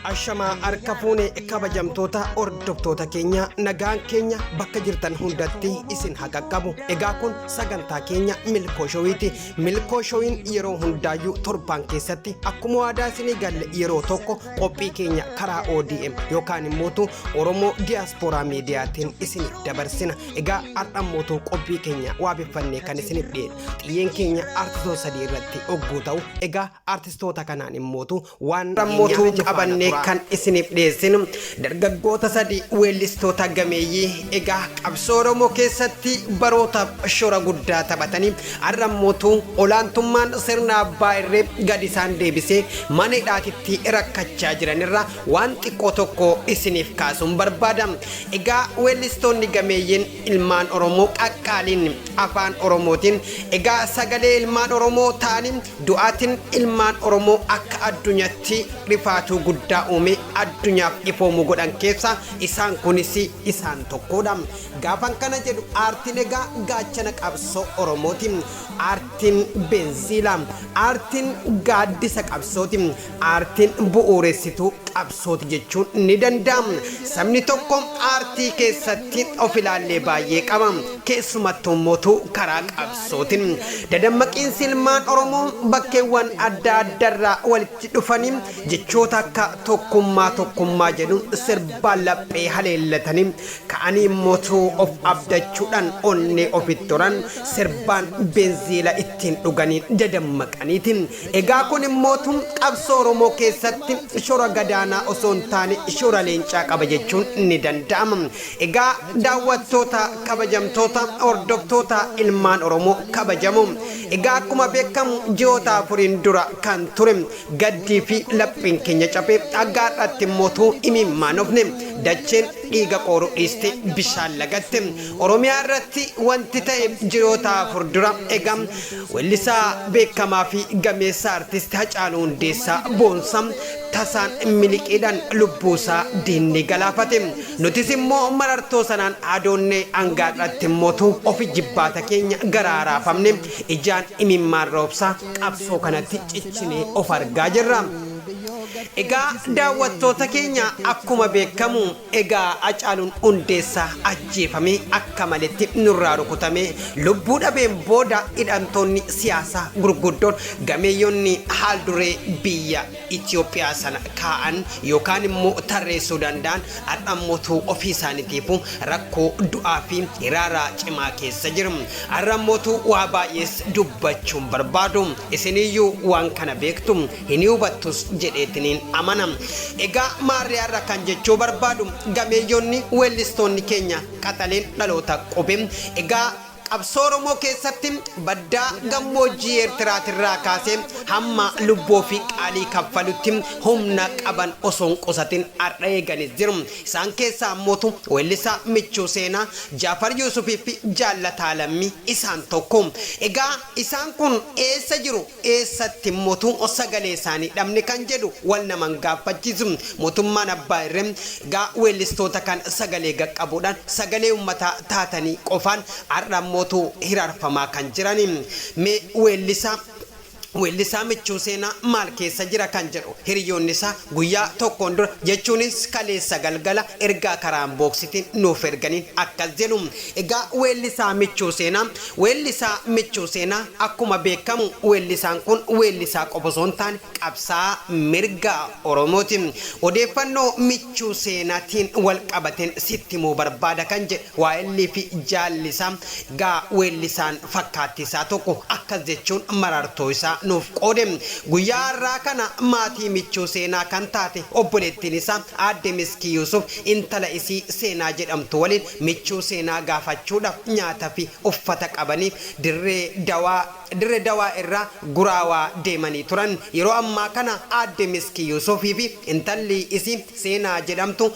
Ashamaa harka fuune kabajamtoota hordoftoota keenya nagaan keenya bakka jirtan hundatti isin haa qabu. Egaa kun sagantaa keenya Milkoo Shoowiiti. Milkoo Shoowiin yeroo hundaayyuu torban keessatti akkuma waadaa isinii galle yeroo tokko qophii keenya karaa ODM yookaan immoo Oromoo Diaspora Miidiyaatiin isin dabarsina. Egaa har'ammoo qophii keenya waabeffannee kan isiniif dhiyeessu. Xiyyeen keenya artistoota sadii irratti ogguu ta'u egaa artistoota kanaan immoo waan rammootuu qabannee kan isinif dhiyeessinu dargaggoota sadii weellistoota gameeyyii egaa qabsoo Oromoo keessatti baroota shoora guddaa taphatanii har'ammoo olaantummaan sirna abbaa irree gadi isaan deebisee mana hidhaatitti rakkachaa jiranirra waan xiqqoo tokko isiniif kaasuun barbaada. Egaa weellistoonni gameeyyiin ilmaan Oromoo qaqqaaliin afaan Oromootiin egaa sagalee ilmaan Oromoo ta'anii du'aatiin ilmaan Oromoo akka addunyaatti rifaatuu guddaa uume addunyaaf ifoomu godhan keessa isaan kunis isaan tokkodha. Gaafan kana jedhu aartiin egaa gaachana qabsoo Oromooti. Aartiin benziila, aartiin gaaddisa qabsooti, aartiin bu'uuressituu qabsooti jechuun ni danda'ama. Sabni tokko aartii keessatti of ilaallee baay'ee qaba. Keessumattuu immoo karaa qabsootiin dadammaqiinsi ilmaan Oromoo bakkeewwan adda addaarraa walitti dhufanii jechoota akka tokkummaa jedhu sirbaan laphee haleellatanii ka'anii immoo of abdachuudhaan onnee ofitti toran sirbaan benziila ittiin dhuganii dadammaqaniiti. Egaa kun immoo qabsoo Oromoo keessatti shoora gadaanaa osoo hin taane shoora leencaa qaba jechuun ni danda'ama. Egaa daawwattoota kabajamtoota hordoftoota ilmaan Oromoo kabajamoo egaa akkuma beekamu ji'oota afuriin dura kan ture gaddii fi laphiin keenya cabee dhagaadhaatti immoo imimmaan ofne dacheen dhiiga qooruu dhiiste bishaan lagatte. Oromiyaa irratti wanti ta'e ji'oota afur dura egaa weellisaa beekamaa fi gameessa artisti Hacaaluu Hundeessaa boonsaa tasaan miliqiidhaan lubbuusaa diinni galaafate. Nutis immoo marartoo sanaan adoonnee hangaadhaatti immoo ofi jibbaata keenya garaaraafamne ijaan imimmaan roobsaa qabsoo kanatti ciccinee of argaa jirra. Egaa daawwattoota keenya akkuma beekamu egaa Hacaaluun Hundeessaa ajjeefamee akka maletti nurraa rukutamee lubbuu dhabeen booda hidhamtoonni siyaasaa gurguddoon gameeyyoonni haal duree biyya Itoophiyaa sana kaa'an yookaan immoo tarreessuu danda'an har'ammoo ofii isaaniitiif rakkoo du'aa fi hiraaraa cimaa keessa jiru. Har'ammoo waa baay'ees dubbachuun barbaadu. Isiniyyuu waan kana beektu hin hubattus jedheetiniin amanam. Egaa maarriyaarra kan jechuu barbaadu gameeyyoonni weellistoonni keenya qaxaleen dhaloota qube egaa qabsoo Oromoo keessatti baddaa gammoojjii Eertiraatirraa kaasee hamma lubbuu fi qaalii kaffalutti humna qaban osoo hin qusatin har'a eeganis jiru. Isaan keessaa ammoo weellisaa Michuu Seenaa, Jaafar Yuusuufii fi Jaalataa Lammii isaan tokko. Egaa isaan kun eessa jiru? Eessatti immoo sagalee isaanii dhabne kan jedhu wal naman gaafachiisu. Mootummaan abbaa irree egaa weellistoota kan sagalee qaqqabuudhaan sagalee uummataa taatanii qofaan har'a mootu hiraarfamaa kan jirani. Mee weellisaa Michuu Seenaa maal keessa jira kan jedhu hiriyoonni isaa guyyaa tokkoon dura jechuunis kaleessa galgala ergaa karaan booksitiin nuuf erganiin akkas jedhu. Egaa weellisaa Michuu Seenaa akkuma beekamu weellisaan kun weellisaa qofa osoo hin taane qabsaa mirga Oromooti. Odeeffannoo Michuu Seenaatiin wal qabateen sitti himuu barbaada kan jedhu waa'ellii fi jaallisaa egaa weellisaan fakkaattisaa tokko akkas jechuun marartoo isaa nuuf qoode. Guyyaa har'aa kana maatii Michuu Seenaa kan taate obboleettiin isaa aadde Miskii Yuusuuf intala isii Seenaa jedhamtu waliin Michuu Seenaa gaafachuudhaaf nyaata fi uffata qabanii dirree dawaa irraa guraawaa deemanii turan. Yeroo ammaa kana aadde Miskii Yuusuufii fi intalli isii Seenaa jedhamtu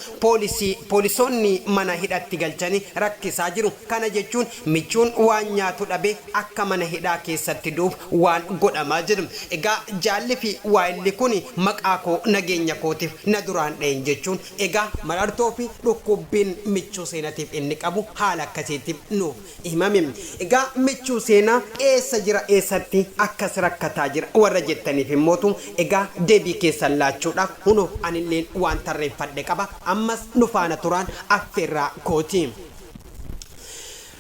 poolisoonni mana hidhatti galchanii rakkisaa jiru. Kana jechuun Michuun waan nyaatu dhabee akka mana hidhaa keessatti duuf waan godhamaa dhaga'amaa jiru. Egaa jaalli fi waa'illi kun maqaa koo nageenya kootiif na duraan dhayin jechuun egaa marartoo fi dhukkubbiin Michuu Seenaatiif inni qabu haala akkasiitiif nuuf himame. Egaa Michuu Seenaa eessa jira eessatti akkas rakkataa jira warra jettaniif immootu egaa deebii keessan laachuudhaaf hunuuf anilleen waan tarreeffadhe qaba ammas nu faana turaan affeerraa kooti.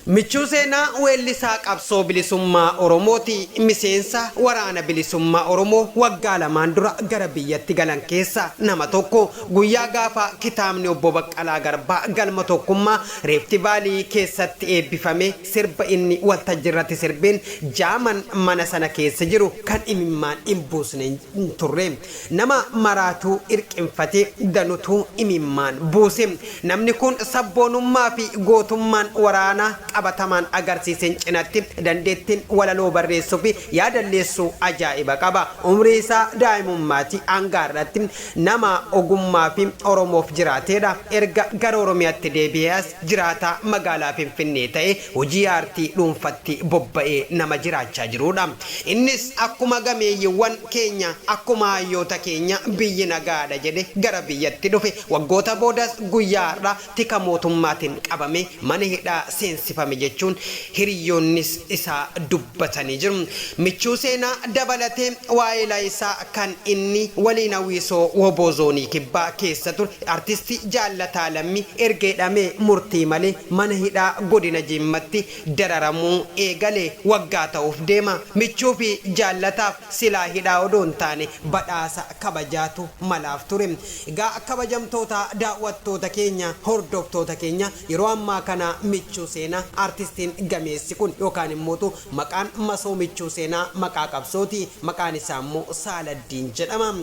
Michuu Seenaa weellisaa qabsoo bilisummaa Oromooti. Miseensa waraana bilisummaa Oromoo waggaa lamaan dura gara biyyatti galan keessa nama tokko. Guyyaa gaafa kitaabni obbo Baqqalaa Garbaa galma tokkummaa Reefti Baalii keessatti eebbifame sirba inni waltajjiirratti sirbeen jaaman mana sana keessa jiru kan imimmaan hin buusne hin turre. Nama maraatuu irqinfatee danutuu imimmaan buuse. Namni kun sabboonummaa fi gootummaan waraanaa qabatamaan agarsiisen cinatti dandeettiin walaloo barreessuu fi yaadalleessuu ajaa'iba qaba. Umrii isaa daa'imummaatti hangaarratti nama ogummaa fi Oromoof jiraateedha. Erga gara Oromiyaatti deebi'ees jiraataa magaalaa Finfinnee ta'ee hojii aartii dhuunfatti bobba'ee nama jiraachaa jirudha. Innis akkuma gameeyyiiwwan keenya akkuma hayyoota keenya biyyi nagaadha jedhe gara biyyatti dhufe. Waggoota boodas guyyaarraa tika mootummaatiin qabame mana hidhaa seensifame jechuun hiriyoonnis isaa dubbatanii jiru. Michuu Seenaa dabalatee waa'ee isaa kan inni waliin hawwisoo wobozoonii kibbaa keessa ture artistii Jaalataa Lammii erga hidhamee murtii malee mana hidhaa godina Jimmatti dararamuu eegalee waggaa ta'uuf deema. Michuu fi Jaalataaf silaa hidhaa odoo hin taane badhaasa kabajaatu malaaf ture. Egaa kabajamtoota daawwattoota keenya hordoftoota keenya yeroo ammaa kana Michuu Seenaa artistiin gameessi kun yookaan immoo maqaan masoo Michuu Seenaa maqaa qabsooti. Maqaan isaa immoo Saaladdiin jedhama.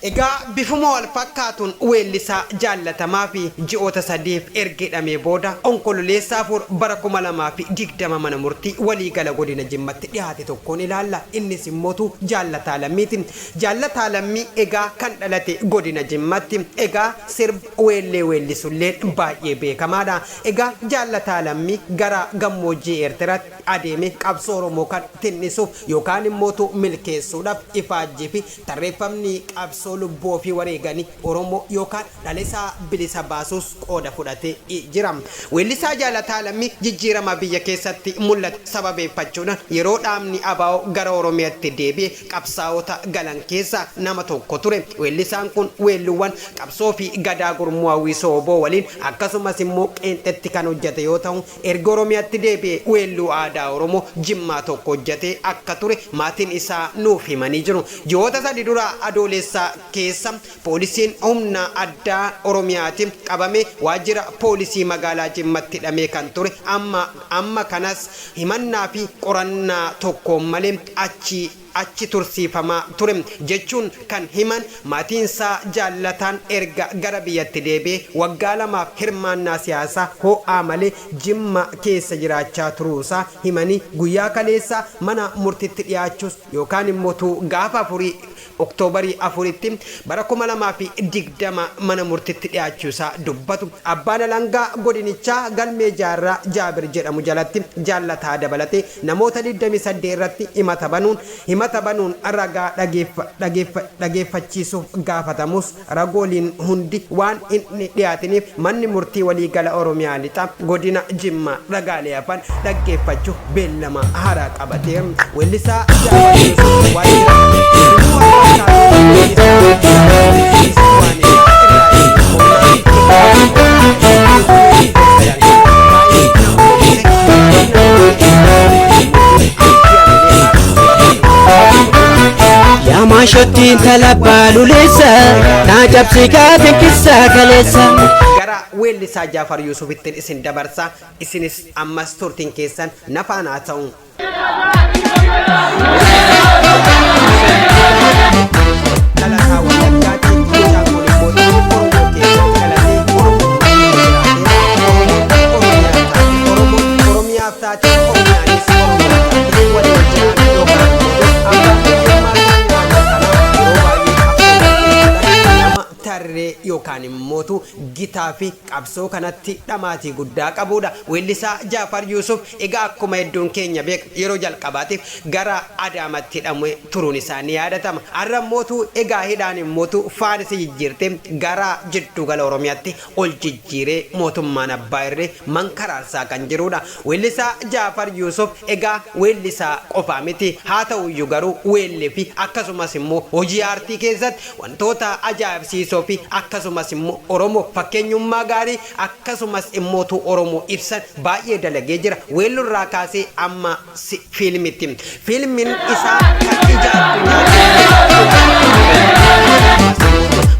Egaa bifuma wal fakkaatuun weellisaa jaallatamaa fi ji'oota sadiif erga hidhamee booda onkololeessaa afur bara 2020 mana murtii waliigala godina Jimmatti dhiyaate tokkoon ilaalla. Innis immoo Jaalataa Lammiiti. Jaalataa Lammii egaa kan dhalate godina Jimmatti. Egaa sirba weellisullee baay'ee beekamaadha. Egaa Jaalataa Lammii gara gammoojjii Eertiraatti adeeme qabsoo Oromoo kan tinnisuuf yookaan immoo milkeessuudhaaf ifaajjii fi tarreeffamni qabsoo lubbuu fi wareeganii Oromoo yookaan dhalisaa bilisa baasuus qooda fudhatee jira. Weellisaa Jaalataa Lammii jijjiirama biyya keessatti mul'ate sababeeffachuudhaan yeroo dhaabni ABO gara Oromiyaatti deebi'e qabsaa'ota galan keessa nama tokko ture. Weellisaan kun weelluuwwan qabsoo fi gadaa gurmuu hawwisoo oboo waliin akkasumas immoo qeenxetti kan hojjete yoo ta'u erga Oromiyaatti deebi'e weelluu aadaa Oromoo Jimmaa tokko hojjete akka ture maatiin isaa nuuf himanii jiru. Ji'oota sadi dura adoolessa keessa poolisiin humna addaa Oromiyaatiin qabame waajjira poolisii magaalaa Jimmatti hidhamee kan ture. Amma kanas himannaa fi qorannaa tokko malee achi tursiifamaa ture jechuun kan himan maatiinsaa Jaalataan erga gara biyyatti deebi'ee waggaa lamaaf hirmaannaa siyaasaa ho'aa malee Jimma keessa jiraachaa turuusaa himanii guyyaa kaleessa mana murtiitti dhiyaachuus yookaan immoo gaafa Oktoobarii 4 bara 2020 mana murtiitti dhiyaachuusaa dubbatu. Abbaan alangaa godinichaa galmee jaarraa Jaabir jedhamu jalatti Jaalataa dabalatee namoota 28 irratti himata banuun ragaa dhageeffachiisuuf gaafatamus ragooliin hundi waan inni dhiyaataniif manni murtii waliigala Oromiyaa lixaa godina Jimmaa ragaalee hafan dhaggeeffachuuf beellama haaraa qabatee weellisaa Jaafar Yuusuuf waajjira Ya mashotti talabbalu lesa na jabsi gaafin kissa kalesa gara weellisaa Jaafar Yuusufitti isin dabarsa isinis ammas turtiin keessan nafaanaa ta'u. tarree yookaan immootu gitaa fi qabsoo kanatti dhamaatii guddaa qabudha. Weellisaa Jaafar Yuusuuf egaa akkuma hedduun keenya beek yeroo jalqabaatiif gara Adaamatti hidhamee turuun isaanii yaadatama. Har'a immootu egaa hidhaan immootu faanis jijjiirte gara jiddu gala Oromiyaatti ol jijjiiree mootummaan abbaa irree mankaraarsaa kan jirudha. Weellisaa Jaafar Yuusuuf egaa weellisaa qofaa miti haa ta'uyyuu garuu weellee fi akkasumas immoo hojii aartii keessatti wantoota ajaa'ibsiisoo fi akkasumas immoo Oromoo fakkeenyummaa gaarii akkasumas immootu Oromoo ibsan baay'ee dalagee jira. Weellurraa kaasee amma fiilmitti. Fiilmiin isaa kan ija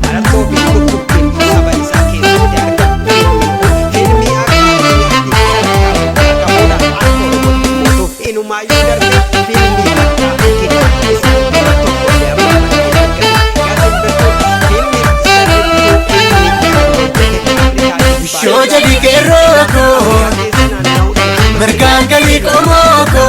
marattoo fi kutubbiin saba isaa keessatti argama. Fiilmii akka inumaayyuu darbe fiilmii akka kitaaba isaa Shoja di keroko Merkangali komoko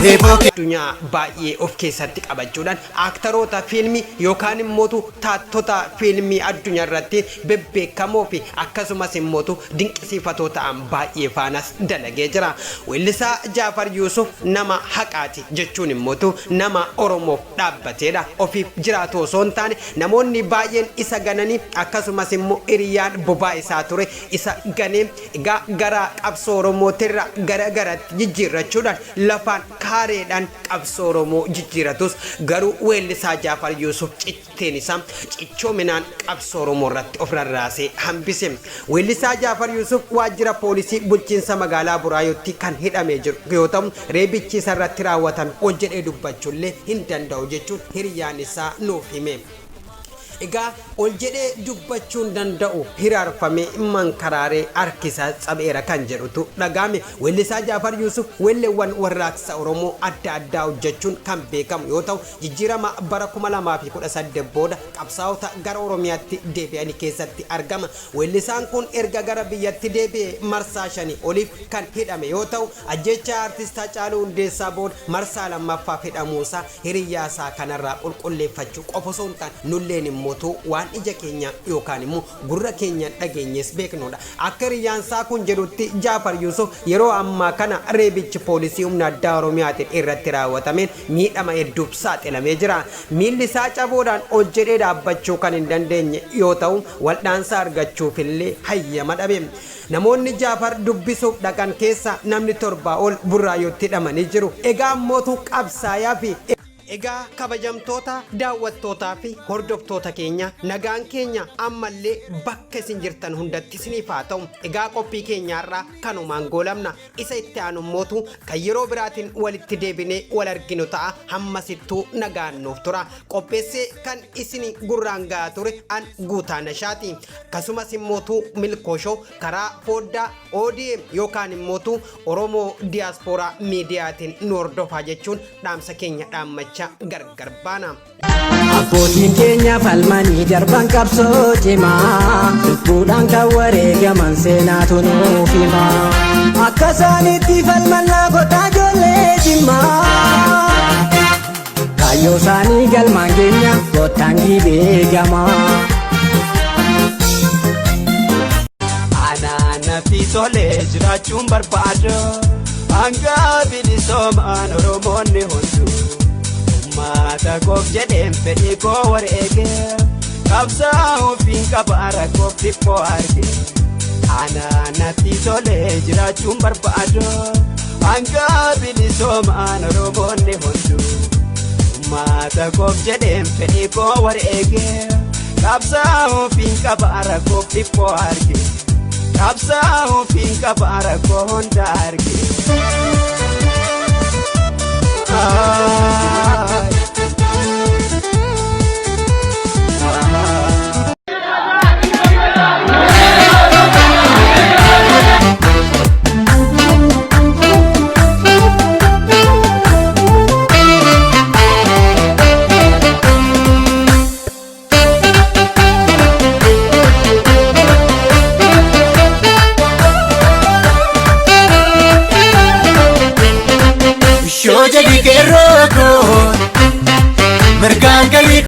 addunyaa baay'ee of keessatti qabachuudhaan aktoroota fiilmii yookaan immootu taattota fiilmii addunyaa irratti bebbeekamoo fi akkasumas immootu dinqisiifatoo ta'an baay'ee faanas dalagee jira. Weellisaa Jaafar Yuusuuf nama haqaati jechuun immootu nama Oromoof dhaabbateedha. Ofiif jiraatu osoo hin taane namoonni baay'een isa gananii akkasumas immoo hiriyyaan bobaa isaa ture isa ganee gara qabsoo Oromootirra gara garatti jijjiirrachuudhaan lafaan kaareedhaan qabsoo Oromoo jijjiiratus garuu weellisaa Jaafar Yuusuuf citteen isaa cichoominaan qabsoo Oromoo irratti of rarraasee hambise. Weellisaa Jaafar Yuusuuf waajjira poolisii bulchiinsa magaalaa Buraayyootti kan hidhamee jiru yoo ta'u reebichi isa irratti raawwatame ol jedhee dubbachuullee hin danda'u jechuun hiriyyaan isaa nuuf hime. Egaa ol jedhee dubbachuun danda'u hiraarfamee mankaraaree harkisaa cabeera kan jedhutu dhagame. Weellisaa Jaafar Yuusuuf weelleewwan warraaqsa Oromoo adda addaa hojjechuun kan beekamu yoo ta'u jijjiirama bara 2018 booda qabsaa'ota gara Oromiyaatti deebi'anii keessatti argama. Weellisaan kun erga gara biyyatti deebi'ee marsaa 5 oliif kan hidhame yoo ta'u ajjecha artistaa Haacaaluu Hundeessaa booda marsaa lammaffaa hidhamuusaa hiriyyaasaa kanarraa qulqulleeffachuu qofa osoo hin taane nulleen mootu waan ija keenya yookaan immoo gurra keenya dhageenyees beeknudha. Akka hiriyaansaa kun jedhutti Jaafar Yuusuuf yeroo ammaa kana reebichi poolisii humna addaa Oromiyaatiin irratti raawwatameen miidhama hedduuf saaxilamee jira. Miilli isaa caboodhaan ol jedhee dhaabbachuu kan hin dandeenye yoo ta'u waldhaansa argachuufillee hayyama dhabe. Namoonni Jaafar dubbisuuf dhaqan keessa namni 7 ol Buraayyootti hidhamanii jiru. Egaa mootu qabsaayaa fi egaa kabajamtoota daawwattootaa fi hordoftoota keenya nagaan keenya ammallee bakka isin jirtan hundatti isiniif haa ta'u. Egaa qophii keenyaarraa kanumaan goolabna. Isa itti aanu mootu kan yeroo biraatiin walitti deebinee wal arginu ta'a. Hammasittuu nagaan nuuf tura. Qopheessee kan isin gurraan gahaa ture an Guutaa Nashaati. Akkasumas immootu milkooshoo karaa fooddaa ODM yookaan immootu Oromoo Diyaaspooraa miidiyaatiin nu hordofaa jechuun dhaamsa keenya dhaammachaa gargar baana. Abbootiin keenya falmanii darban qabsoo cimaa lubbuudhaan kan wareegaman seenaatu nuuf hima. Akka isaanitti falman laafotaa ijoollee Jimmaa kaayyoo isaanii galmaan keenya kottaan beekama. Nafti tolee jiraachuun barbaada hanga bilisoomaan Oromoonni hunduu ummata koof jedheen fedhii koo wareege qabsaa'uuf hin qaba rakkoof dhiphoo arge. Nafti tolee jiraachuun barbaada hanga bilisoomaan Oromoonni hunduu ummata koof jedheen fedhii koo wareege qabsaa'uuf hin qaba rakkoof dhiphoo arge. Qabsaa'uuf hin qaba rakkoo hunda arge.